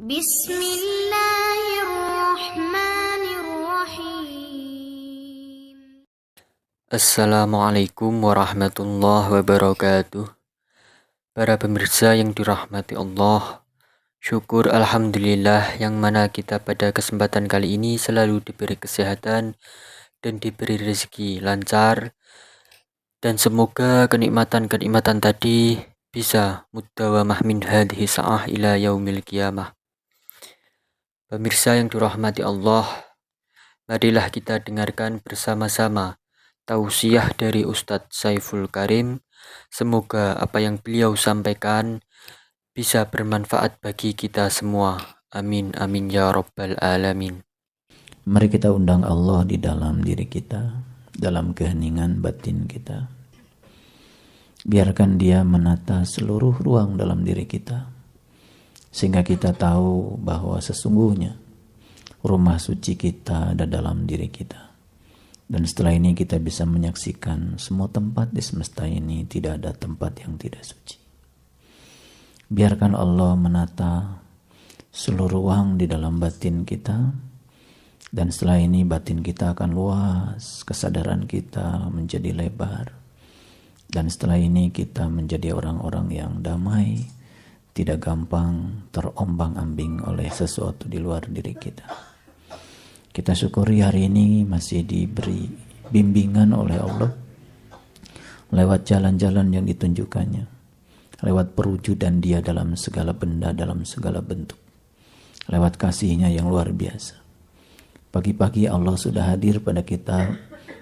Bismillahirrahmanirrahim. Assalamualaikum warahmatullahi wabarakatuh. Para pemirsa yang dirahmati Allah, syukur alhamdulillah yang mana kita pada kesempatan kali ini selalu diberi kesehatan dan diberi rezeki lancar, dan semoga kenikmatan-kenikmatan tadi bisa mudawamah min hadhihi sa'ah ila yaumil qiyamah. Pemirsa yang dirahmati Allah, marilah kita dengarkan bersama-sama tausiah dari Ustadz Saiful Karim. Semoga apa yang beliau sampaikan bisa bermanfaat bagi kita semua. Amin amin ya rabbal alamin. Mari kita undang Allah di dalam diri kita, dalam keheningan batin kita. Biarkan Dia menata seluruh ruang dalam diri kita, sehingga kita tahu bahwa sesungguhnya rumah suci kita ada dalam diri kita. Dan setelah ini kita bisa menyaksikan semua tempat di semesta ini tidak ada tempat yang tidak suci. Biarkan Allah menata seluruh ruang di dalam batin kita, dan setelah ini batin kita akan luas, kesadaran kita menjadi lebar, dan setelah ini kita menjadi orang-orang yang damai, tidak gampang terombang-ambing oleh sesuatu di luar diri kita. Kita syukuri hari ini masih diberi bimbingan oleh Allah lewat jalan-jalan yang ditunjukkannya, lewat perwujudan Dia dalam segala benda, dalam segala bentuk, lewat kasih-Nya yang luar biasa. Pagi-pagi Allah sudah hadir pada kita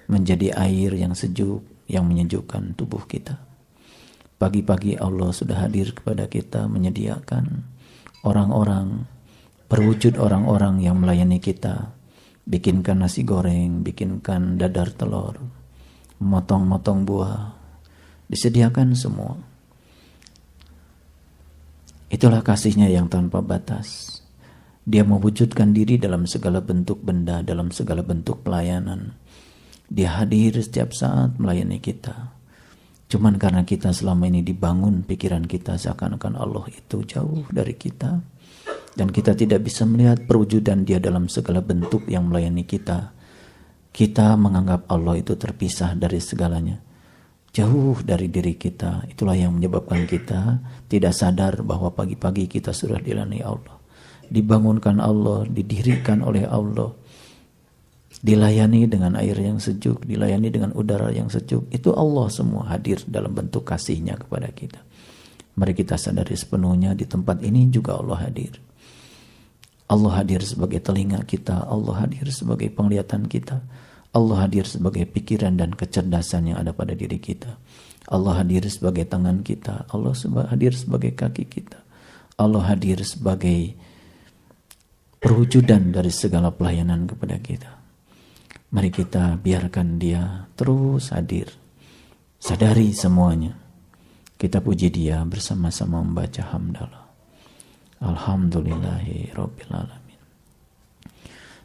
menjadi air yang sejuk, yang menyejukkan tubuh kita. Pagi-pagi Allah sudah hadir kepada kita menyediakan orang-orang, perwujud orang-orang yang melayani kita, bikinkan nasi goreng, bikinkan dadar telur, motong-motong buah, disediakan semua. Itulah kasih-Nya yang tanpa batas. Dia mewujudkan diri dalam segala bentuk benda, dalam segala bentuk pelayanan. Dia hadir setiap saat melayani kita. Cuman karena kita selama ini dibangun pikiran kita seakan-akan Allah itu jauh dari kita, dan kita tidak bisa melihat perwujudan Dia dalam segala bentuk yang melayani kita. Kita menganggap Allah itu terpisah dari segalanya, jauh dari diri kita. Itulah yang menyebabkan kita tidak sadar bahwa pagi-pagi kita sudah dilayani Allah, dibangunkan Allah, didirikan oleh Allah, dilayani dengan air yang sejuk, dilayani dengan udara yang sejuk. Itu Allah semua hadir dalam bentuk kasih-Nya kepada kita. Mari kita sadari sepenuhnya di tempat ini juga Allah hadir. Allah hadir sebagai telinga kita, Allah hadir sebagai penglihatan kita, Allah hadir sebagai pikiran dan kecerdasan yang ada pada diri kita, Allah hadir sebagai tangan kita, Allah hadir sebagai kaki kita, Allah hadir sebagai perwujudan dari segala pelayanan kepada kita. Mari kita biarkan Dia terus hadir. Sadari semuanya. Kita puji Dia bersama-sama membaca hamdalah. Alhamdulillahi Rabbil Alamin.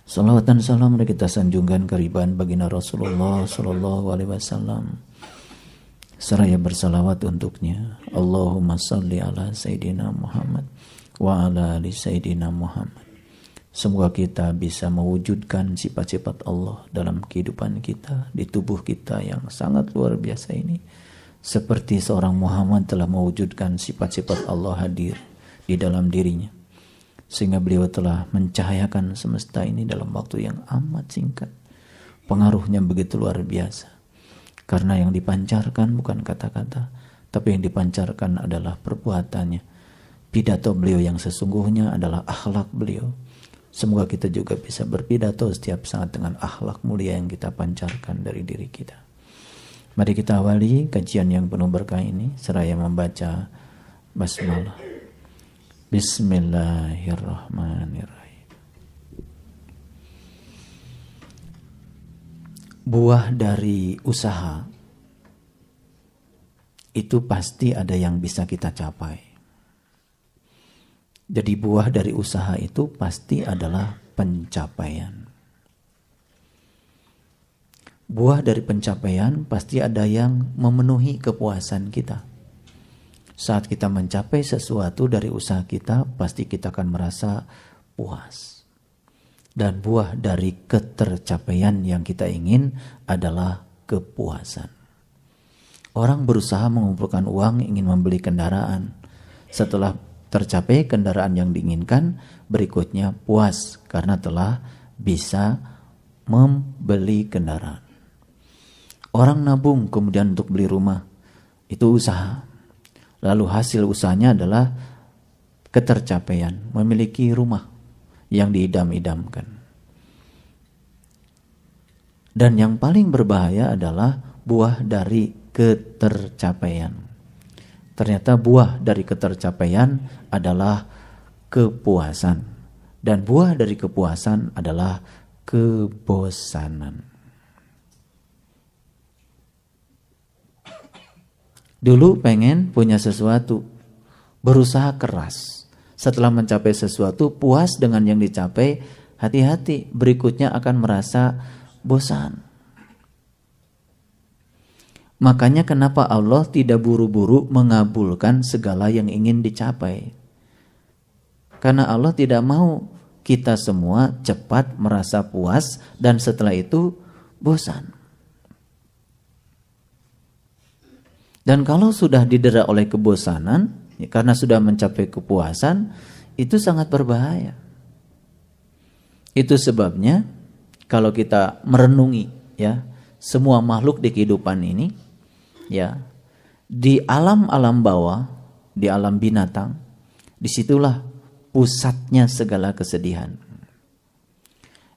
Salawat dan salam mari kita sanjungkan keriban baginda Rasulullah Sallallahu Alaihi Wasallam, seraya bersalawat untuknya. Allahumma salli ala Sayyidina Muhammad wa ala ali Sayyidina Muhammad. Semoga kita bisa mewujudkan sifat-sifat Allah dalam kehidupan kita, di tubuh kita yang sangat luar biasa ini, seperti seorang Muhammad telah mewujudkan sifat-sifat Allah hadir di dalam dirinya, sehingga beliau telah mencahayakan semesta ini dalam waktu yang amat singkat. Pengaruhnya begitu luar biasa, karena yang dipancarkan bukan kata-kata, tapi yang dipancarkan adalah perbuatannya. Pidato beliau yang sesungguhnya adalah akhlak beliau. Semoga kita juga bisa berpidato setiap saat dengan akhlak mulia yang kita pancarkan dari diri kita. Mari kita awali kajian yang penuh berkah ini seraya membaca basmalah. Bismillahirrahmanirrahim. Buah dari usaha itu pasti ada yang bisa kita capai. Jadi buah dari usaha itu pasti adalah pencapaian. Buah dari pencapaian pasti ada yang memenuhi kepuasan kita. Saat kita mencapai sesuatu dari usaha kita, pasti kita akan merasa puas. Dan buah dari ketercapaian yang kita ingin adalah kepuasan. Orang berusaha mengumpulkan uang, ingin membeli kendaraan. Setelah tercapai kendaraan yang diinginkan, berikutnya puas karena telah bisa membeli kendaraan. Orang nabung kemudian untuk beli rumah, itu usaha. Lalu hasil usahanya adalah ketercapaian, memiliki rumah yang diidam-idamkan. Dan yang paling berbahaya adalah buah dari ketercapaian. Ternyata buah dari ketercapaian adalah kepuasan. Dan buah dari kepuasan adalah kebosanan. Dulu pengen punya sesuatu, berusaha keras. Setelah mencapai sesuatu, puas dengan yang dicapai, hati-hati, berikutnya akan merasa bosan. Makanya kenapa Allah tidak buru-buru mengabulkan segala yang ingin dicapai. Karena Allah tidak mau kita semua cepat merasa puas dan setelah itu bosan. Dan kalau sudah didera oleh kebosanan, karena sudah mencapai kepuasan, itu sangat berbahaya. Itu sebabnya kalau kita merenungi ya semua makhluk di kehidupan ini, ya di alam-alam bawah, di alam binatang, disitulah pusatnya segala kesedihan.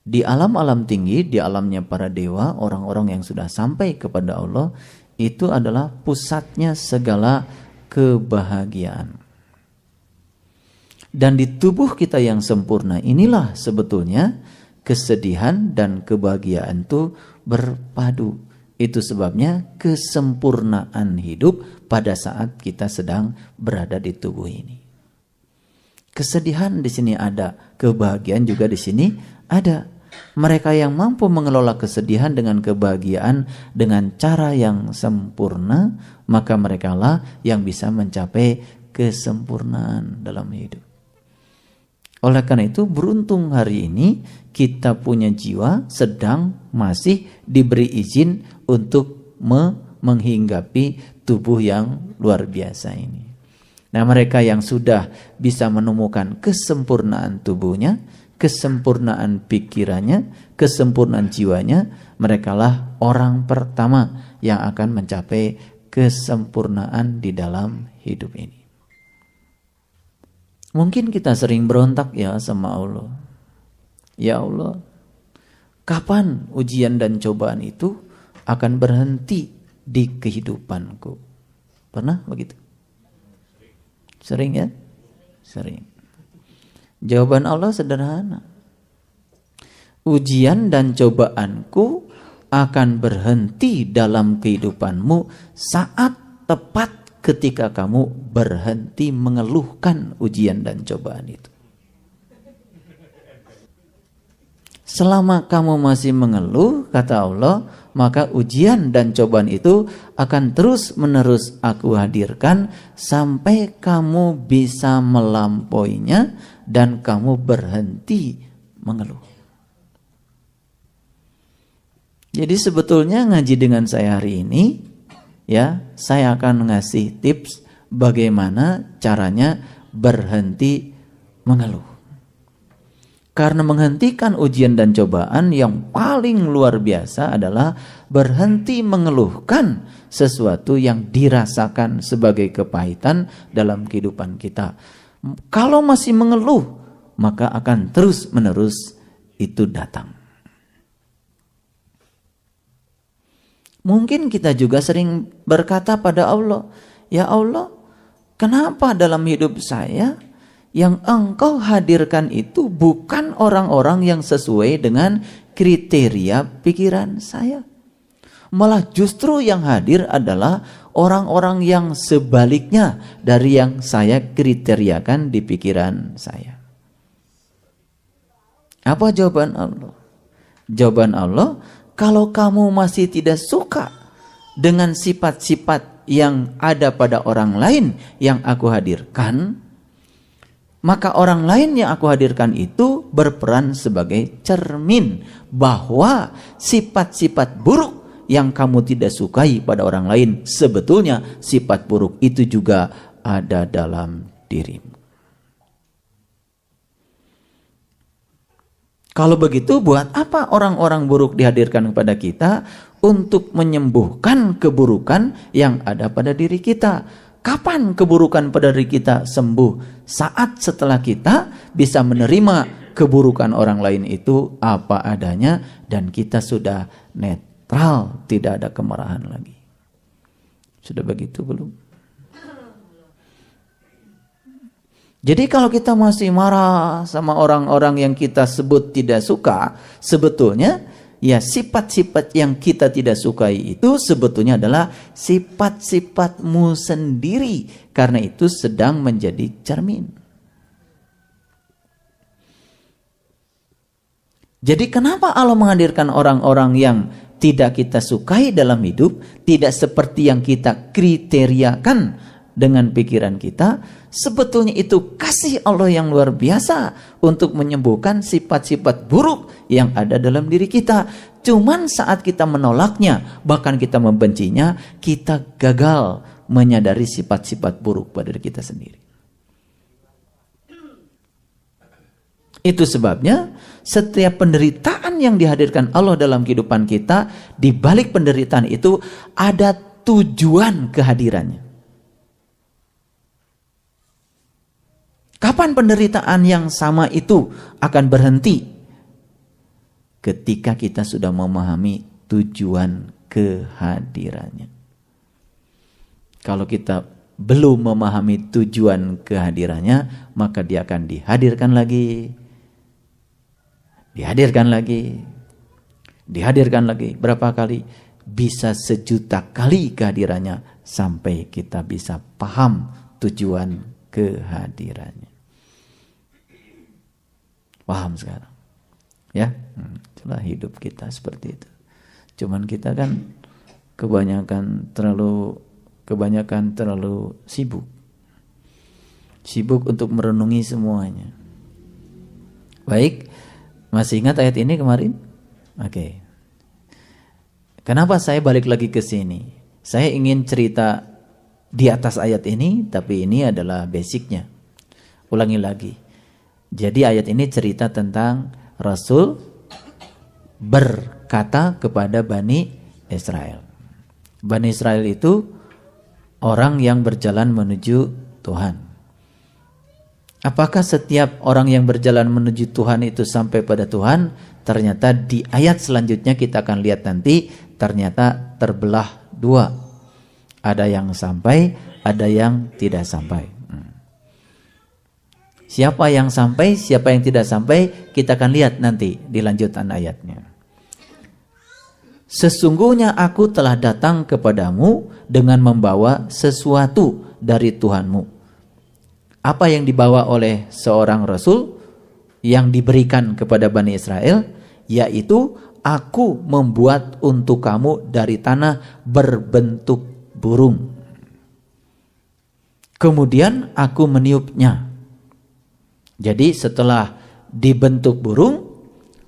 Di alam-alam tinggi, di alamnya para dewa, orang-orang yang sudah sampai kepada Allah, itu adalah pusatnya segala kebahagiaan. Dan di tubuh kita yang sempurna inilah sebetulnya kesedihan dan kebahagiaan itu berpadu. Itu sebabnya kesempurnaan hidup pada saat kita sedang berada di tubuh ini. Kesedihan di sini ada, kebahagiaan juga di sini ada. Mereka yang mampu mengelola kesedihan dengan kebahagiaan dengan cara yang sempurna, maka merekalah yang bisa mencapai kesempurnaan dalam hidup. Oleh karena itu beruntung hari ini kita punya jiwa sedang masih diberi izin untuk menghinggapi tubuh yang luar biasa ini. Nah, mereka yang sudah bisa menemukan kesempurnaan tubuhnya, kesempurnaan pikirannya, kesempurnaan jiwanya, merekalah orang pertama yang akan mencapai kesempurnaan di dalam hidup ini. Mungkin kita sering berontak ya sama Allah. Ya Allah, kapan ujian dan cobaan itu akan berhenti di kehidupanku? Pernah begitu? Sering ya? Sering. Jawaban Allah sederhana. Ujian dan cobaanku akan berhenti dalam kehidupanmu saat tepat ketika kamu berhenti mengeluhkan ujian dan cobaan itu. Selama kamu masih mengeluh, kata Allah, maka ujian dan cobaan itu akan terus-menerus aku hadirkan sampai kamu bisa melampauinya dan kamu berhenti mengeluh. Jadi sebetulnya ngaji dengan saya hari ini, ya, saya akan ngasih tips bagaimana caranya berhenti mengeluh. Karena menghentikan ujian dan cobaan yang paling luar biasa adalah berhenti mengeluhkan sesuatu yang dirasakan sebagai kepahitan dalam kehidupan kita. Kalau masih mengeluh, maka akan terus-menerus itu datang. Mungkin kita juga sering berkata pada Allah, ya Allah, kenapa dalam hidup saya yang engkau hadirkan itu bukan orang-orang yang sesuai dengan kriteria pikiran saya. Malah justru yang hadir adalah orang-orang yang sebaliknya dari yang saya kriteriakan di pikiran saya. Apa jawaban Allah? Jawaban Allah, kalau kamu masih tidak suka dengan sifat-sifat yang ada pada orang lain yang aku hadirkan, maka orang lain yang aku hadirkan itu berperan sebagai cermin bahwa sifat-sifat buruk yang kamu tidak sukai pada orang lain, sebetulnya sifat buruk itu juga ada dalam dirimu. Kalau begitu, buat apa orang-orang buruk dihadirkan kepada kita? Untuk menyembuhkan keburukan yang ada pada diri kita. Kapan keburukan pada diri kita sembuh? Saat setelah kita bisa menerima keburukan orang lain itu apa adanya, dan kita sudah netral, tidak ada kemarahan lagi. Sudah begitu belum? Jadi kalau kita masih marah sama orang-orang yang kita sebut tidak suka, sebetulnya ya sifat-sifat yang kita tidak sukai itu sebetulnya adalah sifat-sifatmu sendiri. Karena itu sedang menjadi cermin. Jadi kenapa Allah menghadirkan orang-orang yang tidak kita sukai dalam hidup, tidak seperti yang kita kriteriakan dengan pikiran kita? Sebetulnya itu kasih Allah yang luar biasa untuk menyembuhkan sifat-sifat buruk yang ada dalam diri kita. Cuman saat kita menolaknya, bahkan kita membencinya, kita gagal menyadari sifat-sifat buruk pada diri kita sendiri. Itu sebabnya setiap penderitaan yang dihadirkan Allah dalam kehidupan kita, di balik penderitaan itu ada tujuan kehadirannya. Kapan penderitaan yang sama itu akan berhenti? Ketika kita sudah memahami tujuan kehadirannya. Kalau kita belum memahami tujuan kehadirannya, maka dia akan dihadirkan lagi. Dihadirkan lagi. Dihadirkan lagi. Berapa kali? Bisa 1.000.000 kali kehadirannya sampai kita bisa paham tujuan kehadirannya. Paham sekarang? Ya, itulah hidup kita seperti itu. Cuman kita kan kebanyakan terlalu sibuk. Sibuk untuk merenungi semuanya. Baik, masih ingat ayat ini kemarin? Oke. Kenapa saya balik lagi ke sini? Saya ingin cerita di atas ayat ini, tapi ini adalah basicnya. Ulangi lagi. Jadi ayat ini cerita tentang Rasul berkata kepada Bani Israel. Bani Israel itu orang yang berjalan menuju Tuhan. Apakah setiap orang yang berjalan menuju Tuhan itu sampai pada Tuhan? Ternyata di ayat selanjutnya kita akan lihat nanti, ternyata terbelah dua. Ada yang sampai, ada yang tidak sampai. Siapa yang sampai, siapa yang tidak sampai, kita akan lihat nanti di lanjutan ayatnya. Sesungguhnya aku telah datang kepadamu dengan membawa sesuatu dari Tuhanmu. Apa yang dibawa oleh seorang Rasul yang diberikan kepada Bani Israel? Yaitu aku membuat untuk kamu dari tanah berbentuk burung. Kemudian aku meniupnya. Jadi setelah dibentuk burung,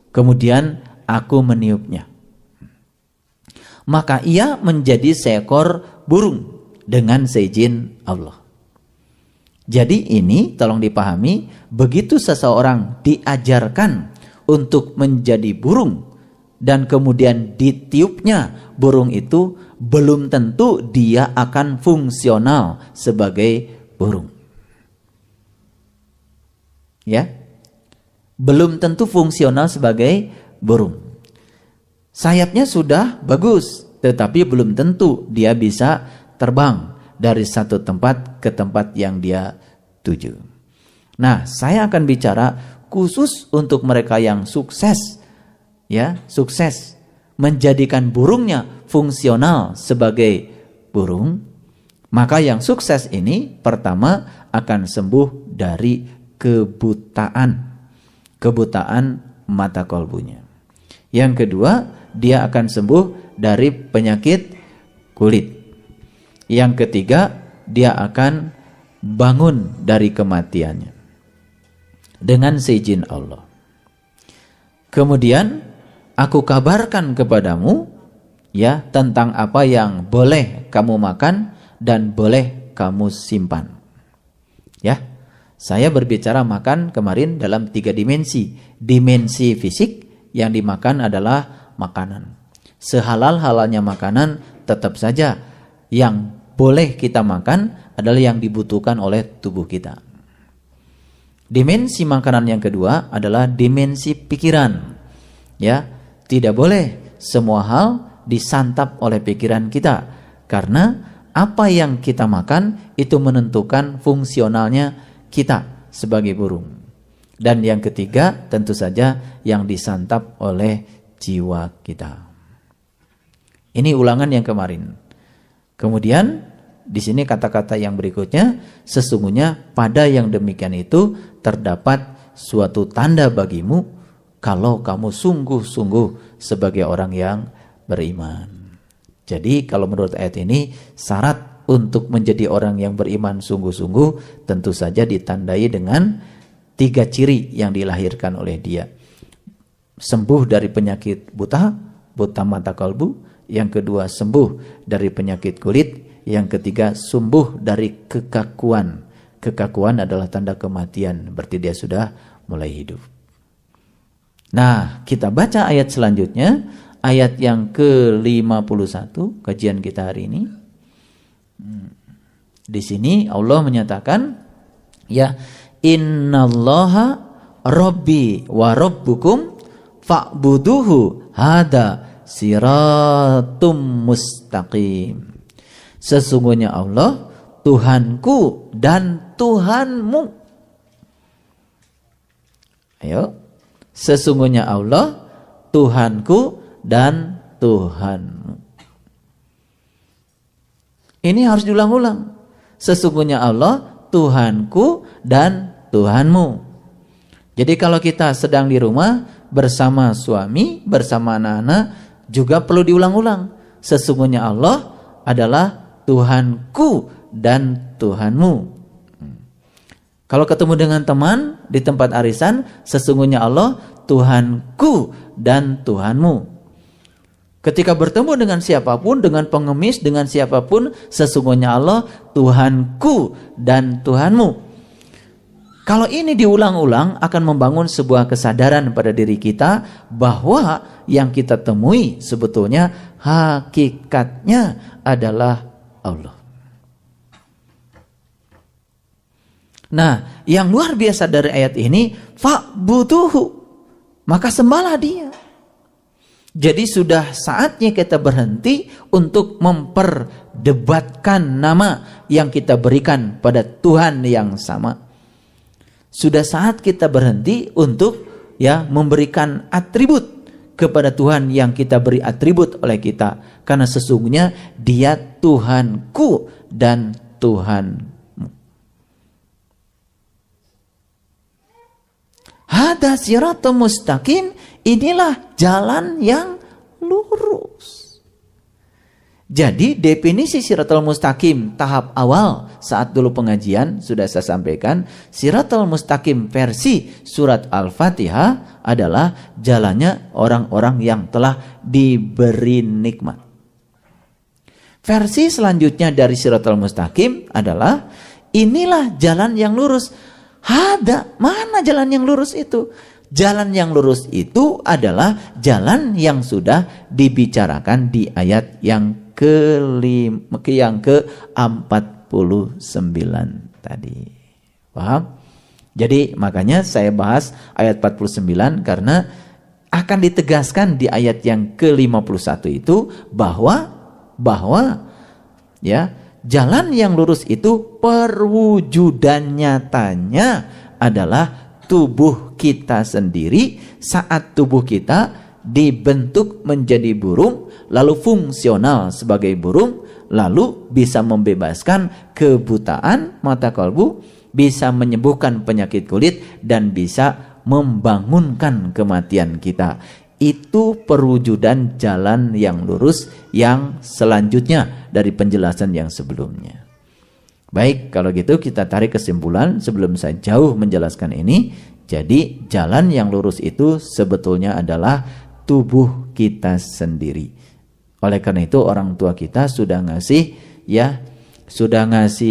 kemudian aku meniupnya. Maka ia menjadi seekor burung dengan seizin Allah. Jadi ini tolong dipahami, begitu seseorang diajarkan untuk menjadi burung dan kemudian ditiupnya burung itu, belum tentu dia akan fungsional sebagai burung. Ya, belum tentu fungsional sebagai burung. Sayapnya sudah bagus, tetapi belum tentu dia bisa terbang dari satu tempat ke tempat yang dia tuju. Nah, saya akan bicara khusus untuk mereka yang sukses, ya, sukses menjadikan burungnya fungsional sebagai burung. Maka yang sukses ini pertama akan sembuh dari kebutaan mata kolbunya. Yang kedua, dia akan sembuh dari penyakit kulit. Yang ketiga, dia akan bangun dari kematiannya dengan seizin Allah. Kemudian aku kabarkan kepadamu ya tentang apa yang boleh kamu makan dan boleh kamu simpan. Ya, saya berbicara makan kemarin dalam 3 dimensi. Dimensi fisik, yang dimakan adalah makanan. Sehalal-halalnya makanan, tetap saja yang boleh kita makan adalah yang dibutuhkan oleh tubuh kita. Dimensi makanan yang kedua adalah dimensi pikiran. Ya, tidak boleh semua hal disantap oleh pikiran kita, karena apa yang kita makan itu menentukan fungsionalnya kita sebagai burung. Dan yang ketiga tentu saja yang disantap oleh jiwa kita. Ini ulangan yang kemarin. Kemudian di sini kata-kata yang berikutnya, sesungguhnya pada yang demikian itu terdapat suatu tanda bagimu kalau kamu sungguh-sungguh sebagai orang yang beriman. Jadi kalau menurut ayat ini, syarat untuk menjadi orang yang beriman sungguh-sungguh tentu saja ditandai dengan 3 ciri yang dilahirkan oleh dia. Sembuh dari penyakit buta mata kalbu. Yang kedua, sembuh dari penyakit kulit. Yang ketiga, sembuh dari kekakuan. Kekakuan adalah tanda kematian, berarti dia sudah mulai hidup. Nah, kita baca ayat selanjutnya, ayat yang ke-51 kajian kita hari ini. Di sini Allah menyatakan, ya, innallaha rabbi wa rabbukum fa'buduhu hada siratum mustaqim. Sesungguhnya Allah Tuhanku dan Tuhanmu. Ayo. Sesungguhnya Allah Tuhanku dan Tuhanmu. Ini harus diulang-ulang. Sesungguhnya Allah Tuhanku dan Tuhanmu. Jadi kalau kita sedang di rumah bersama suami, bersama anak-anak, juga perlu diulang-ulang. Sesungguhnya Allah adalah Tuhanku dan Tuhanmu. Kalau ketemu dengan teman di tempat arisan, sesungguhnya Allah Tuhanku dan Tuhanmu. Ketika bertemu dengan siapapun, dengan pengemis, dengan siapapun, sesungguhnya Allah Tuhanku dan Tuhanmu. Kalau ini diulang-ulang akan membangun sebuah kesadaran pada diri kita bahwa yang kita temui sebetulnya hakikatnya adalah Allah. Nah, yang luar biasa dari ayat ini, fa'buduhu, maka sembahlah dia. Jadi sudah saatnya kita berhenti untuk memperdebatkan nama yang kita berikan pada Tuhan yang sama. Sudah saat kita berhenti untuk memberikan atribut kepada Tuhan yang kita beri atribut oleh kita, karena sesungguhnya Dia Tuhanku dan Tuhanmu. Hada siratul mustaqim, inilah jalan yang lurus. Jadi definisi siratul mustaqim tahap awal saat dulu pengajian sudah saya sampaikan, siratul mustaqim versi surat Al-Fatihah adalah jalannya orang-orang yang telah diberi nikmat. Versi selanjutnya dari siratul mustaqim adalah inilah jalan yang lurus. Ada, mana jalan yang lurus itu? Jalan yang lurus itu adalah jalan yang sudah dibicarakan di ayat yang ke-49 tadi. Paham? Jadi makanya saya bahas ayat 49 karena akan ditegaskan di ayat yang ke-51 itu bahwa jalan yang lurus itu perwujudan nyatanya adalah tubuh kita sendiri saat tubuh kita dibentuk menjadi burung, lalu fungsional sebagai burung, lalu bisa membebaskan kebutaan mata kalbu, bisa menyembuhkan penyakit kulit, dan bisa membangunkan kematian kita. itu perwujudan jalan yang lurus yang selanjutnya dari penjelasan yang sebelumnya. Baik, kalau gitu kita tarik kesimpulan sebelum saya jauh menjelaskan ini. Jadi jalan yang lurus itu sebetulnya adalah tubuh kita sendiri. Oleh karena itu orang tua kita sudah ngasih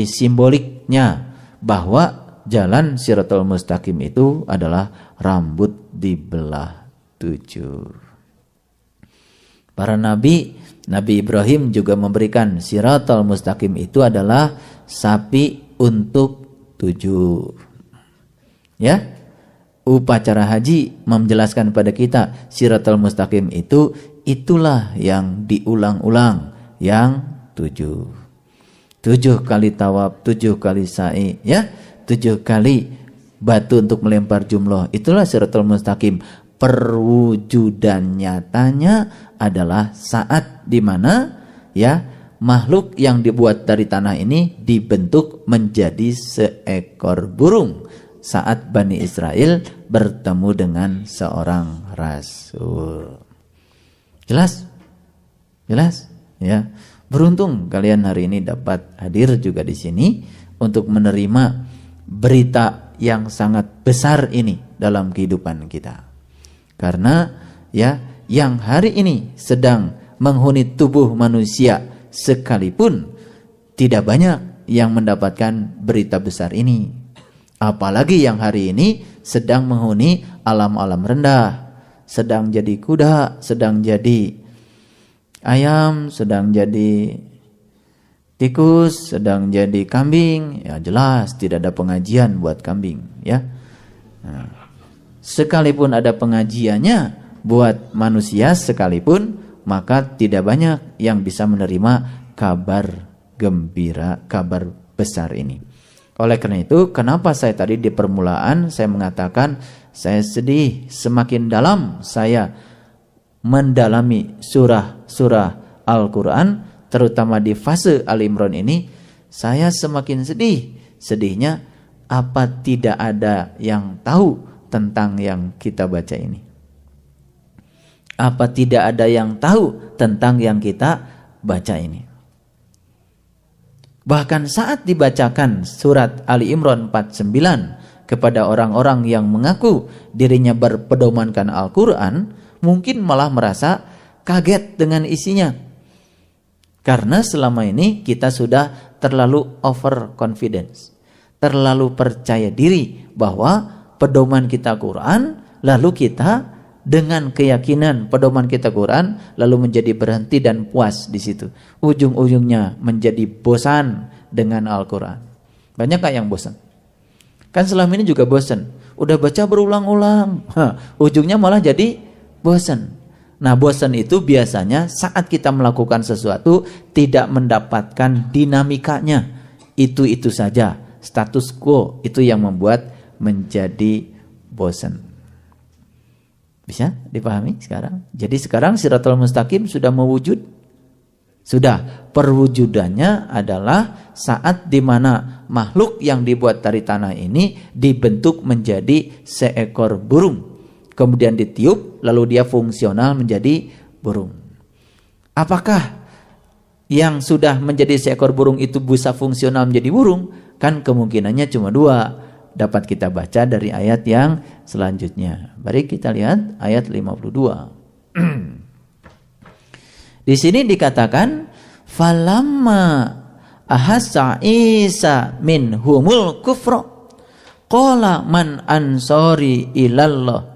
simboliknya bahwa jalan Shiratal Mustaqim itu adalah rambut dibelah 7. Para nabi Ibrahim juga memberikan Shiratal Mustaqim itu adalah sapi untuk 7. Ya. Upacara haji menjelaskan pada kita Shiratal Mustaqim itulah yang diulang-ulang yang 7. 7 kali tawaf, 7 kali sa'i, ya. 7 kali batu untuk melempar jumlah. Itulah Shiratal Mustaqim. Perwujudan nyatanya adalah saat di mana ya makhluk yang dibuat dari tanah ini dibentuk menjadi seekor burung saat Bani Israel bertemu dengan seorang rasul. Jelas? Jelas? Ya. Beruntung kalian hari ini dapat hadir juga di sini untuk menerima berita yang sangat besar ini dalam kehidupan kita. Karena ya yang hari ini sedang menghuni tubuh manusia sekalipun tidak banyak yang mendapatkan berita besar ini. Apalagi yang hari ini sedang menghuni alam-alam rendah, sedang jadi kuda, sedang jadi ayam, sedang jadi tikus, sedang jadi kambing. Ya jelas tidak ada pengajian buat kambing, ya. Nah, sekalipun ada pengajiannya buat manusia sekalipun, maka tidak banyak yang bisa menerima kabar gembira, kabar besar ini. Oleh karena itu, kenapa saya tadi di permulaan saya mengatakan saya sedih, semakin dalam saya mendalami surah-surah Al-Quran, terutama di fase Al-Imran ini, saya semakin sedih. Sedihnya, apa tidak ada yang tahu tentang yang kita baca ini? Apa tidak ada yang tahu tentang yang kita baca ini? Bahkan saat dibacakan surat Ali Imran 49 kepada orang-orang yang mengaku dirinya berpedomankan Al-Quran, mungkin malah merasa kaget dengan isinya. Karena selama ini kita sudah terlalu overconfidence, terlalu percaya diri bahwa pedoman kita Quran, lalu kita dengan keyakinan pedoman kita Quran, lalu menjadi berhenti dan puas di situ. Ujung-ujungnya menjadi bosan dengan Al-Quran. Banyak gak yang bosan? Kan selama ini juga bosan. Udah baca berulang-ulang, ujungnya malah jadi bosan. Nah, bosan itu biasanya saat kita melakukan sesuatu tidak mendapatkan dinamikanya. Itu saja, status quo itu yang membuat menjadi bosan. Bisa dipahami sekarang? Jadi sekarang Shiratal Mustaqim sudah mewujud. Sudah, perwujudannya adalah saat dimana makhluk yang dibuat dari tanah ini dibentuk menjadi seekor burung. Kemudian ditiup, lalu dia fungsional menjadi burung. Apakah yang sudah menjadi seekor burung itu bisa fungsional menjadi burung? Kan kemungkinannya cuma 2. Dapat kita baca dari ayat yang selanjutnya. Mari kita lihat ayat 52. Di sini dikatakan falamma ahassa Isa minhumul kufra qala man ansari ilallah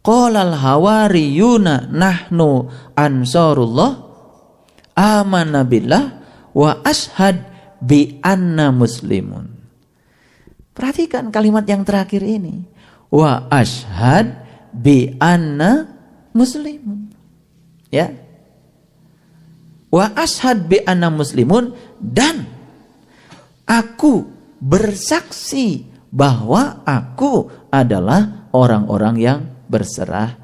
qala al hawariyuna nahnu ansarullah amanna billah wa ashhad bi anna muslimun. Perhatikan kalimat yang terakhir ini. Wa ashhad bi anna muslimun. Ya. Wa ashhad bi anna muslimun, dan aku bersaksi bahwa aku adalah orang-orang yang berserah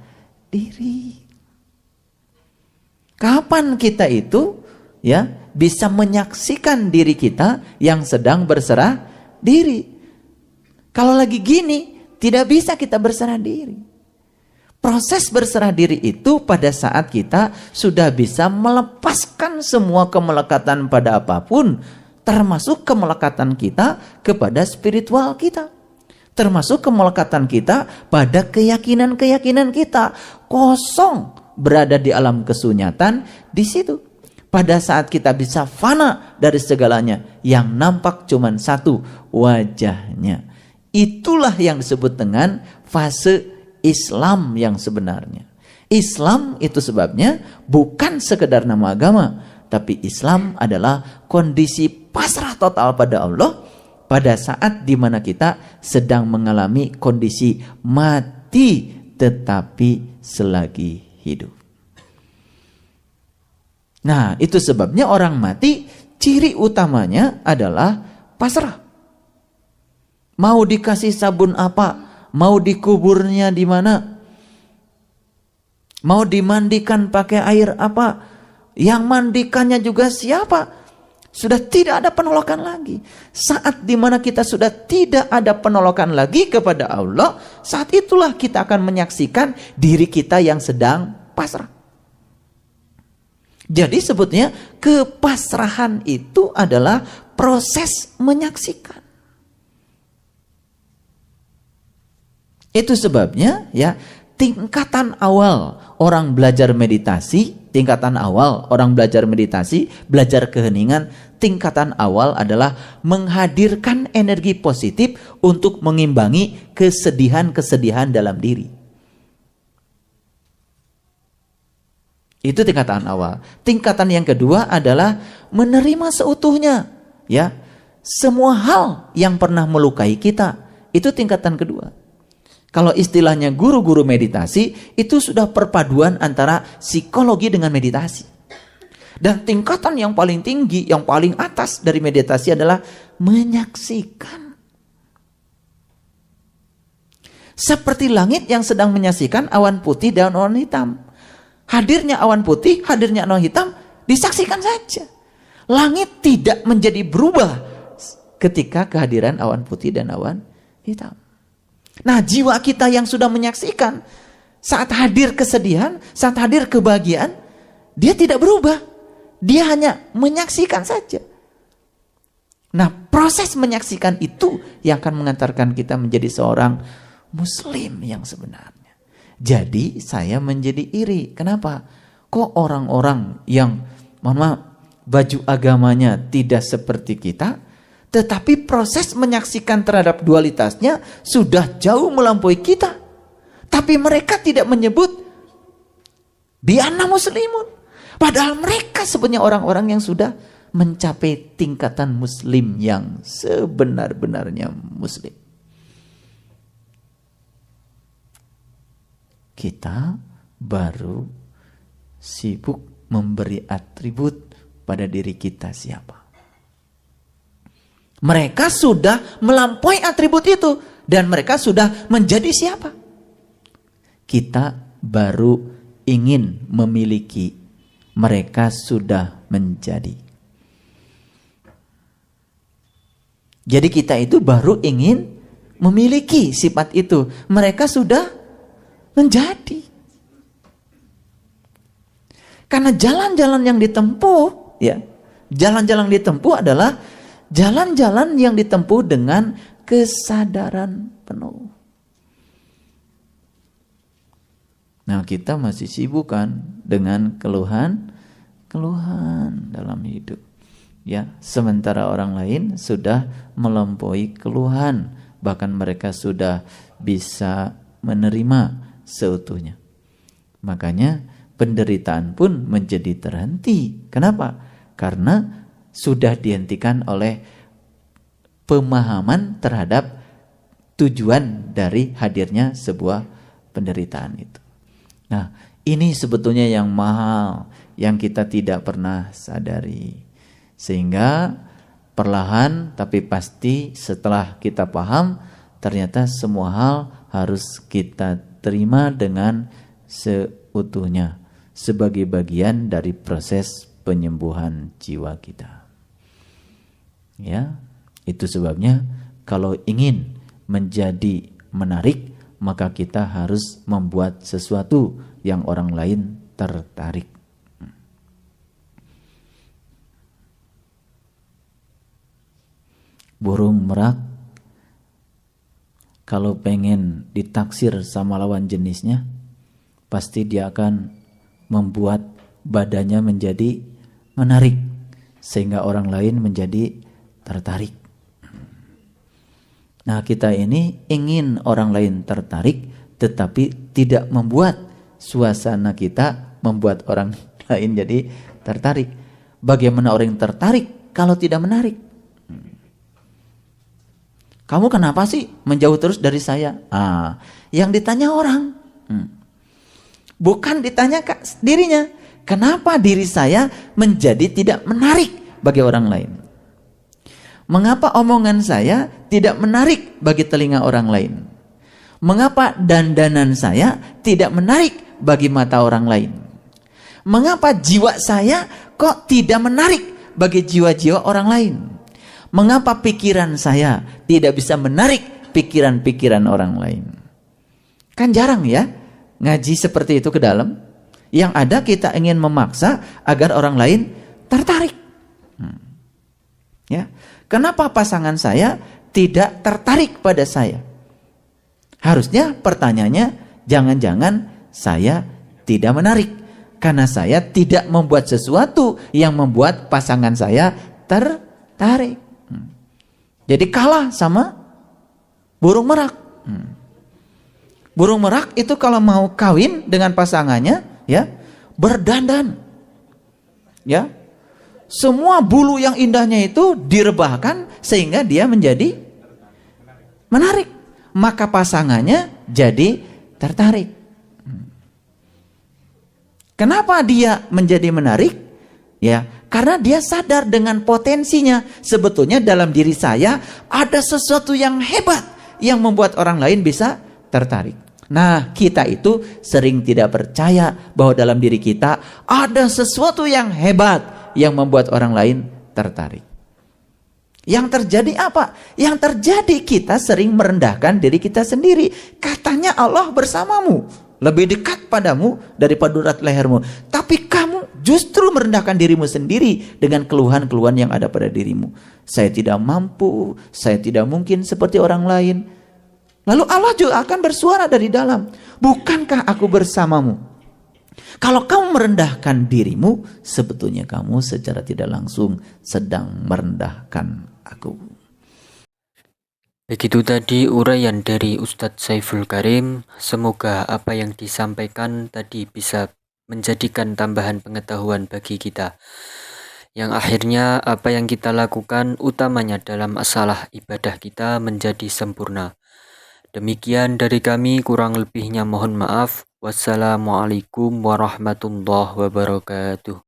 diri. Kapan kita itu ya bisa menyaksikan diri kita yang sedang berserah diri? Kalau lagi gini, tidak bisa kita berserah diri. Proses berserah diri itu pada saat kita sudah bisa melepaskan semua kemelekatan pada apapun, termasuk kemelekatan kita kepada spiritual kita. Termasuk kemelekatan kita pada keyakinan-keyakinan kita. Kosong berada di alam kesunyatan di situ. Pada saat kita bisa fana dari segalanya, yang nampak cuma satu, wajahnya. Itulah yang disebut dengan fase Islam yang sebenarnya. Islam itu sebabnya bukan sekedar nama agama, tapi Islam adalah kondisi pasrah total pada Allah pada saat dimana kita sedang mengalami kondisi mati tetapi selagi hidup. Nah, itu sebabnya orang mati ciri utamanya adalah pasrah. Mau dikasih sabun apa, mau dikuburnya di mana, mau dimandikan pakai air apa, yang mandikannya juga siapa, sudah tidak ada penolakan lagi. Saat dimana kita sudah tidak ada penolakan lagi kepada Allah, saat itulah kita akan menyaksikan diri kita yang sedang pasrah. Jadi sebutnya kepasrahan itu adalah proses menyaksikan. Itu sebabnya ya, tingkatan awal orang belajar meditasi, belajar keheningan, tingkatan awal adalah menghadirkan energi positif untuk mengimbangi kesedihan-kesedihan dalam diri. Itu tingkatan awal. Tingkatan yang kedua adalah menerima seutuhnya, ya, semua hal yang pernah melukai kita. Itu tingkatan kedua. Kalau istilahnya guru-guru meditasi, itu sudah perpaduan antara psikologi dengan meditasi. Dan tingkatan yang paling tinggi, yang paling atas dari meditasi adalah menyaksikan. Seperti langit yang sedang menyaksikan awan putih dan awan hitam. Hadirnya awan putih, hadirnya awan hitam, disaksikan saja. Langit tidak menjadi berubah ketika kehadiran awan putih dan awan hitam. Nah, jiwa kita yang sudah menyaksikan, saat hadir kesedihan, saat hadir kebahagiaan, dia tidak berubah. Dia hanya menyaksikan saja. Nah, proses menyaksikan itu yang akan mengantarkan kita menjadi seorang muslim yang sebenarnya. Jadi saya menjadi iri. Kenapa? Kok orang-orang yang, mohon maaf, baju agamanya tidak seperti kita, tetapi proses menyaksikan terhadap dualitasnya sudah jauh melampaui kita. Tapi mereka tidak menyebut bi'anna muslimun. Padahal mereka sebenarnya orang-orang yang sudah mencapai tingkatan muslim yang sebenar-benarnya muslim. Kita baru sibuk memberi atribut pada diri kita siapa. Mereka sudah melampaui atribut itu dan mereka sudah menjadi siapa. Kita baru ingin memiliki, mereka sudah menjadi. Jadi kita itu baru ingin memiliki sifat itu, mereka sudah menjadi. Karena jalan-jalan yang ditempuh, ya, jalan-jalan ditempuh adalah jalan-jalan yang ditempuh dengan kesadaran penuh. Nah, kita masih sibuk kan dengan keluhan dalam hidup. Ya, sementara orang lain sudah melampaui keluhan, bahkan mereka sudah bisa menerima seutuhnya. Makanya penderitaan pun menjadi terhenti. Kenapa? Karena sudah dihentikan oleh pemahaman terhadap tujuan dari hadirnya sebuah penderitaan itu. Nah, ini sebetulnya yang mahal, yang kita tidak pernah sadari. Sehingga perlahan tapi pasti setelah kita paham, ternyata semua hal harus kita terima dengan seutuhnya sebagai bagian dari proses penyembuhan jiwa kita. Ya, itu sebabnya kalau ingin menjadi menarik, maka kita harus membuat sesuatu yang orang lain tertarik. Burung merak kalau pengen ditaksir sama lawan jenisnya, pasti dia akan membuat badannya menjadi menarik sehingga orang lain menjadi tertarik. Nah, kita ini ingin orang lain tertarik, tetapi tidak membuat suasana kita membuat orang lain jadi tertarik. Bagaimana orang tertarik kalau tidak menarik? Kamu kenapa sih menjauh terus dari saya? Yang ditanya orang. Bukan ditanya dirinya. Kenapa diri saya menjadi tidak menarik bagi orang lain? Mengapa omongan saya tidak menarik bagi telinga orang lain? Mengapa dandanan saya tidak menarik bagi mata orang lain? Mengapa jiwa saya kok tidak menarik bagi jiwa-jiwa orang lain? Mengapa pikiran saya tidak bisa menarik pikiran-pikiran orang lain? Kan jarang ya ngaji seperti itu ke dalam. Yang ada kita ingin memaksa agar orang lain tertarik. Ya, kenapa pasangan saya tidak tertarik pada saya? Harusnya pertanyaannya, jangan-jangan saya tidak menarik karena saya tidak membuat sesuatu yang membuat pasangan saya tertarik. Jadi kalah sama burung merak. Burung merak itu kalau mau kawin dengan pasangannya, ya, berdandan. Ya. Semua bulu yang indahnya itu direbahkan sehingga dia menjadi menarik. Maka pasangannya jadi tertarik. Kenapa dia menjadi menarik? Ya, karena dia sadar dengan potensinya. Sebetulnya dalam diri saya ada sesuatu yang hebat yang membuat orang lain bisa tertarik. Nah, kita itu sering tidak percaya bahwa dalam diri kita ada sesuatu yang hebat yang membuat orang lain tertarik. Yang terjadi apa? Yang terjadi kita sering merendahkan diri kita sendiri. Katanya Allah bersamamu, lebih dekat padamu daripada urat lehermu. Tapi kamu justru merendahkan dirimu sendiri dengan keluhan-keluhan yang ada pada dirimu. Saya tidak mampu, saya tidak mungkin seperti orang lain. Lalu Allah juga akan bersuara dari dalam. Bukankah aku bersamamu? Kalau kamu merendahkan dirimu, sebetulnya kamu secara tidak langsung sedang merendahkan aku. Begitu tadi uraian dari Ustadz Saiful Karim. Semoga apa yang disampaikan tadi bisa menjadikan tambahan pengetahuan bagi kita. Yang akhirnya apa yang kita lakukan utamanya dalam masalah ibadah kita menjadi sempurna. Demikian dari kami, kurang lebihnya mohon maaf. Wassalamualaikum warahmatullahi wabarakatuh.